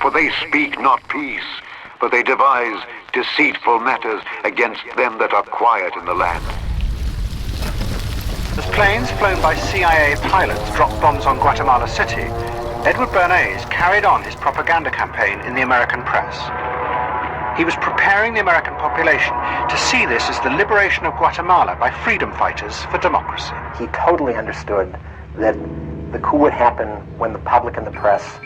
For they speak not peace, but they devise deceitful matters against them that are quiet in the land. As planes flown by CIA pilots dropped bombs on Guatemala City, Edward Bernays carried on his propaganda campaign in the American press. He was preparing the American population to see this as the liberation of Guatemala by freedom fighters for democracy. He totally understood that the coup would happen when the public and the press,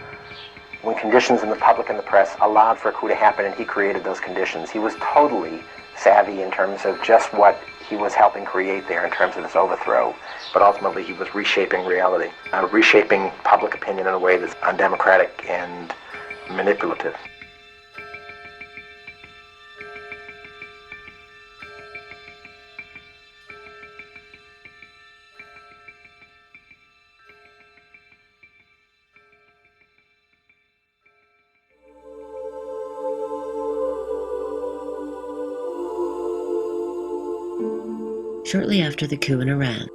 when conditions in the public and the press allowed for a coup to happen, and he created those conditions. He was totally savvy in terms of just what he was helping create there in terms of this overthrow, but ultimately he was reshaping reality, reshaping public opinion in a way that's undemocratic and manipulative. Shortly after the coup in Iran,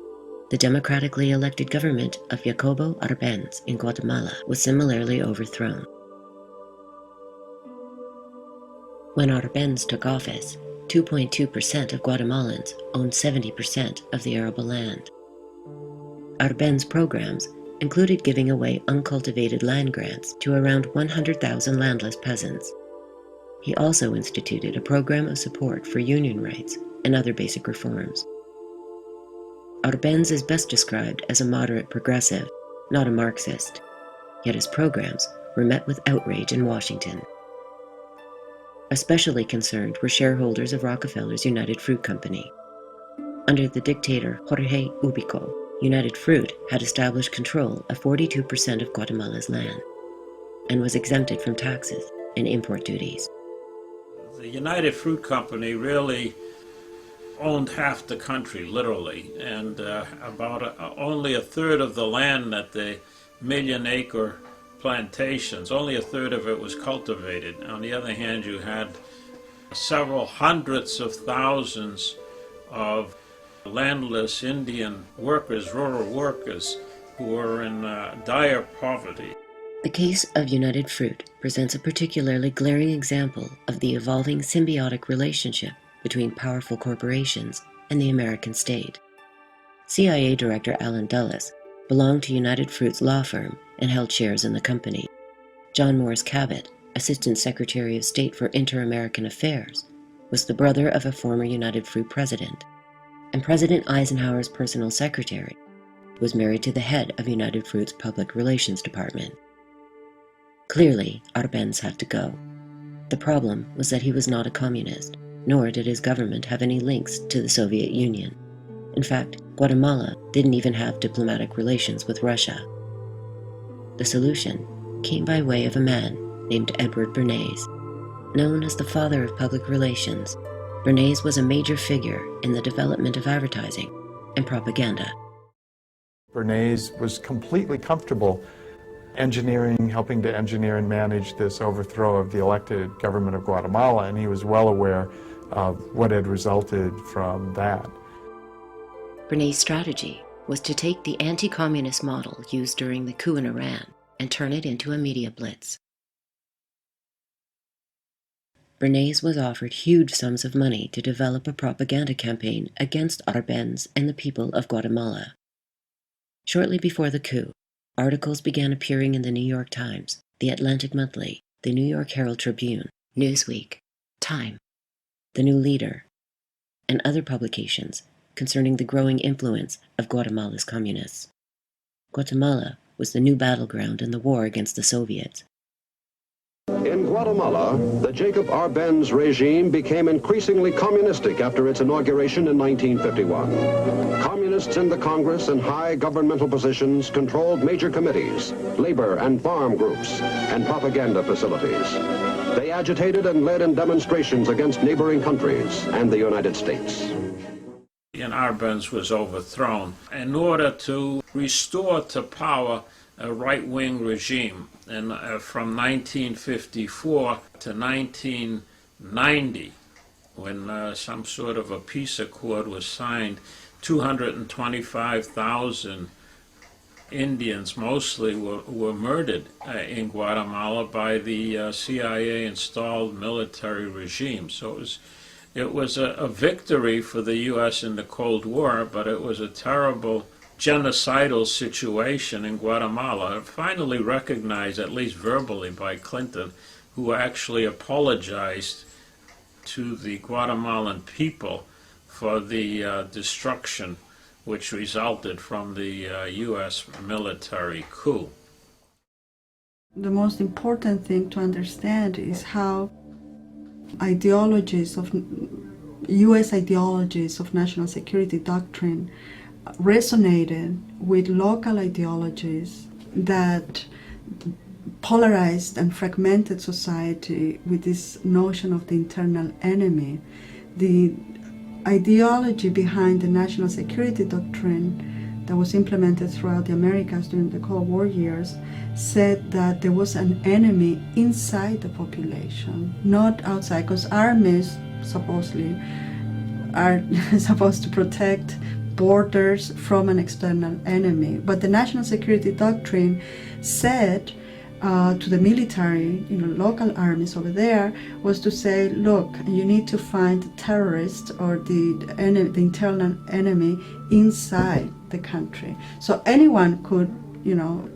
the democratically elected government of Jacobo Arbenz in Guatemala was similarly overthrown. When Arbenz took office, 2.2% of Guatemalans owned 70% of the arable land. Arbenz's programs included giving away uncultivated land grants to around 100,000 landless peasants. He also instituted a program of support for union rights and other basic reforms. Arbenz is best described as a moderate progressive, not a Marxist, yet his programs were met with outrage in Washington. Especially concerned were shareholders of Rockefeller's United Fruit Company. Under the dictator Jorge Ubico, United Fruit had established control of 42% of Guatemala's land and was exempted from taxes and import duties. The United Fruit Company really owned half the country, literally, and only a third of the land at the million-acre plantations, only a third of it was cultivated. On the other hand, you had several hundreds of thousands of landless Indian workers, rural workers, who were in dire poverty. The case of United Fruit presents a particularly glaring example of the evolving symbiotic relationship between powerful corporations and the American state. CIA Director Allen Dulles belonged to United Fruit's law firm and held shares in the company. John Morris Cabot, Assistant Secretary of State for Inter-American Affairs, was the brother of a former United Fruit president, and President Eisenhower's personal secretary was married to the head of United Fruit's Public Relations Department. Clearly, Arbenz had to go. The problem was that he was not a communist, nor did his government have any links to the Soviet Union. In fact, Guatemala didn't even have diplomatic relations with Russia. The solution came by way of a man named Edward Bernays. Known as the father of public relations, Bernays was a major figure in the development of advertising and propaganda. Bernays was completely comfortable helping to engineer and manage this overthrow of the elected government of Guatemala, and he was well aware of what had resulted from that. Bernays' strategy was to take the anti-communist model used during the coup in Iran and turn it into a media blitz. Bernays was offered huge sums of money to develop a propaganda campaign against Arbenz and the people of Guatemala. Shortly before the coup, articles began appearing in the New York Times, the Atlantic Monthly, the New York Herald Tribune, Newsweek, Time, The New Leader, and other publications concerning the growing influence of Guatemala's communists. Guatemala was the new battleground in the war against the Soviets. In Guatemala, the Jacob Arbenz regime became increasingly communistic after its inauguration in 1951. Communists in the Congress and high governmental positions controlled major committees, labor and farm groups, and propaganda facilities. They agitated and led in demonstrations against neighboring countries and the United States. And Arbenz was overthrown in order to restore to power a right-wing regime. And from 1954 to 1990, when some sort of a peace accord was signed, 225,000 Indians mostly were murdered in Guatemala by the CIA-installed military regime. So it was a victory for the U.S. in the Cold War, but it was a terrible genocidal situation in Guatemala, finally recognized, at least verbally, by Clinton, who actually apologized to the Guatemalan people for the destruction which resulted from the U.S. military coup. The most important thing to understand is how ideologies of U.S. ideologies of national security doctrine resonated with local ideologies that polarized and fragmented society with this notion of the internal enemy. The ideology behind the national security doctrine that was implemented throughout the Americas during the Cold War years said that there was an enemy inside the population, not outside, because armies supposedly are supposed to protect borders from an external enemy. But the national security doctrine said to the military, local armies over there, was to say, look, you need to find the terrorist or the internal enemy inside the country. So anyone could,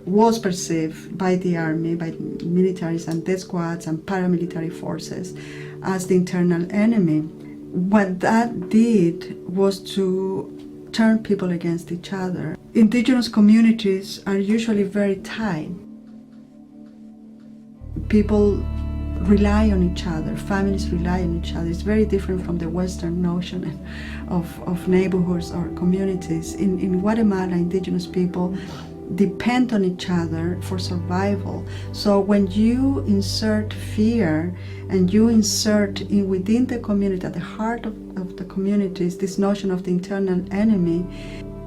was perceived by the army, by militaries and death squads and paramilitary forces as the internal enemy. What that did was to turn people against each other. Indigenous communities are usually very tight. People rely on each other, families rely on each other. It's very different from the Western notion of neighborhoods or communities. In Guatemala, indigenous people depend on each other for survival. So when you insert fear and you insert within the community, at the heart of the communities, this notion of the internal enemy,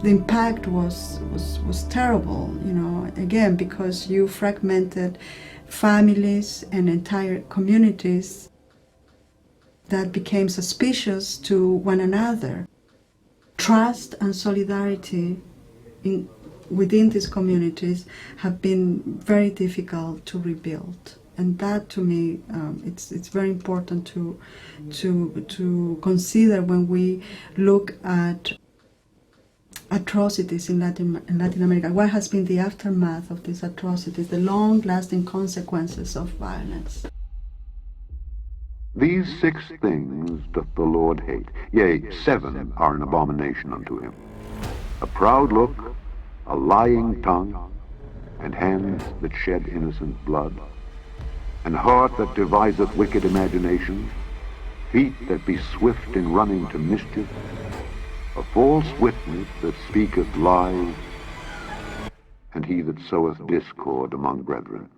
the impact was terrible, again, because you fragmented families and entire communities that became suspicious to one another. Trust and solidarity within these communities have been very difficult to rebuild, and that, to me, it's very important to consider when we look at atrocities in Latin America. What has been the aftermath of these atrocities, the long-lasting consequences of violence? These 6 things doth the Lord hate, yea, 7 are an abomination unto him: a proud look, a lying tongue, and hands that shed innocent blood, and heart that deviseth wicked imaginations, feet that be swift in running to mischief, a false witness that speaketh lies, and he that soweth discord among brethren.